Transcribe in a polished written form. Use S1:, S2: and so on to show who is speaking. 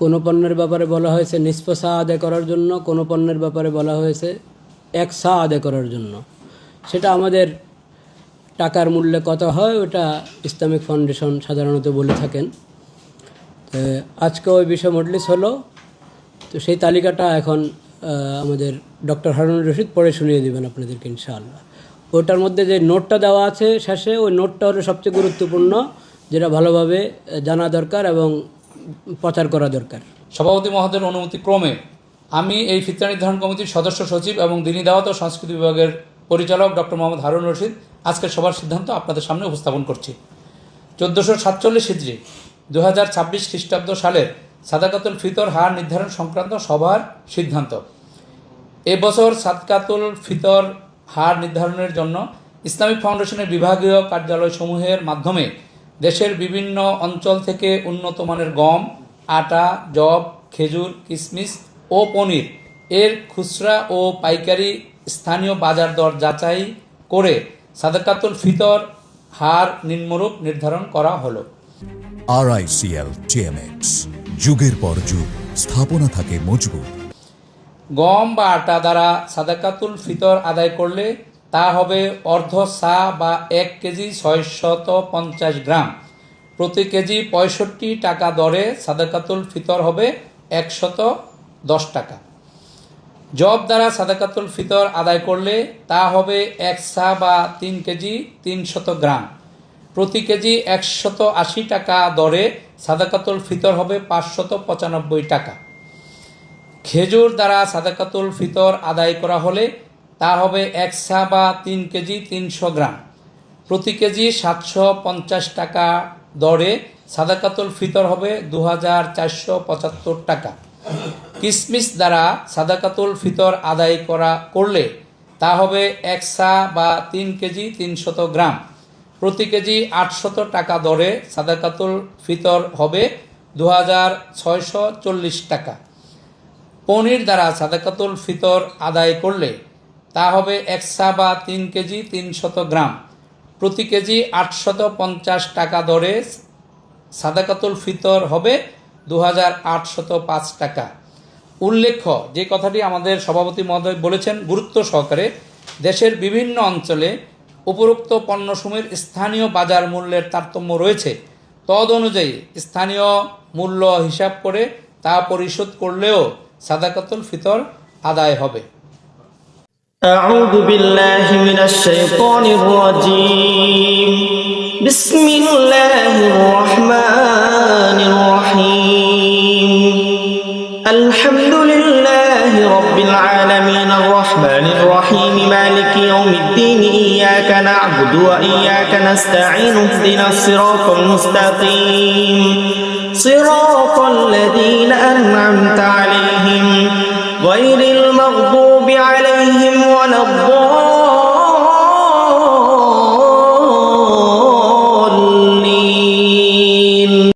S1: কোনো পণ্যের ব্যাপারে বলা হয়েছে নিসফ সা আদায় করার জন্য, কোনো পণ্যের ব্যাপারে বলা হয়েছে 1 সা আদায় করার জন্য। সেটা আমাদের টাকার মূল্যে কত হয় ওটা ইসলামিক ফাউন্ডেশন সাধারণত বলে থাকেন। তো আজকে ওই বিষয় মজলিস হলো, তো সেই তালিকাটা এখন আমাদের ডক্টর হারুনুর রশিদ পড়ে শুনিয়ে দেবেন আপনাদেরকে ইনশাআল্লাহ। ওটার মধ্যে যে নোটটা দেওয়া আছে শেষে, ওই নোটটা হলো সবচেয়ে গুরুত্বপূর্ণ, যেটা ভালোভাবে জানা দরকার এবং প্রচার করা দরকার।
S2: সভাপতি মহোদয়ের অনুমতি ক্রমে আমি এই ফিতরা নির্ধারণ কমিটির সদস্য সচিব এবং দ্বীনি দাওয়াত ও সংস্কৃতি বিভাগের পরিচালক ডক্টর মোহাম্মদ হারুনুর রশিদ আজকের সভার সিদ্ধান্ত আপনাদের সামনে উপস্থাপন করছি। 1447 হিজরি 2026 খ্রিস্টাব্দ সালের সাদাকাতুল ফিতর হার নির্ধারণ সংক্রান্ত সভার সিদ্ধান্ত। এবছর সাদকাতুল ফিতর হার নির্ধারণের জন্য ইসলামিক ফাউন্ডেশনের বিভাগীয় কার্যালয়সমূহের মাধ্যমে দেশের বিভিন্ন অঞ্চল থেকে উন্নত মানের গম, আটা, যব, খেজুর, কিশমিশ ও পনির এর খুচরা ও পাইকারি স্থানীয় বাজার দর যাচাই করে সাদাকাতুল ফিতর হার নিম্নরূপ নির্ধারণ করা হলো।
S3: RICL TMX, যুগের পর যুগ স্থাপনা থাকে মজবুত।
S2: গম বা আটা দ্বারা সাদাকাতুল ফিতর আদায় করলে তা হবে অর্ধ সা বা 1 কেজি 650 গ্রাম। প্রতি কেজি 65 টাকা দরে সাদাকাতুল ফিতর হবে 110 টাকা। জব দ্বারা সাদাকাতুল ফিতর আদায় করলে তা হবে 1 সা বা 3 কেজি 300 গ্রাম। প্রতি কেজি 180 টাকা দরে সাদাকাতুল ফিতর হবে 595 টাকা। খেজুর দ্বারা সাদাকাতুল ফিতর আদায় করা হলে তা হবে 1 সা বা 3 কেজি 300 গ্রাম। প্রতি কেজি 750 টাকা দরে সাদাকাতুল ফিতর হবে 2475 টাকা। কিশমিশ দ্বারা সাদাকাতুল ফিতর আদায় করলে তা হবে 1 সা বা 3 কেজি 300 গ্রাম। প্রতি কেজি 800 টাকা দরে সাদাকাতুল ফিতর হবে 2640 টাকা। পনির দ্বারা সাদাকাতুল ফিতর আদায় করলে তা হবে 1 সা বা 3 কেজি 300 গ্রাম। প্রতি কেজি 850 টাকা দরে সাদাকাতুল ফিতর হবে 2805 টাকা। উল্লেখ্য, যে কথাটি আমাদের সভাপতি মহোদয় বলেছেন গুরুত্ব সহকারে, দেশের বিভিন্ন অঞ্চলে উপরোক্ত পণ্যসমূহের স্থানীয় বাজার মূল্যের তারতম্য রয়েছে। তদ অনুযায়ী স্থানীয় মূল্য হিসাব করে তা পরিশোধ করলেও সাদাকাতুল ফিতর আদায় হবে।
S4: أعوذ بالله من الشيطان الرجيم. بسم الله الرحمن الرحيم. الحمد لله رب العالمين الرحمن الرحيم مالك يوم الدين. إياك نعبد وإياك نستعين. اهدنا الصراط المستقيم صراط الذين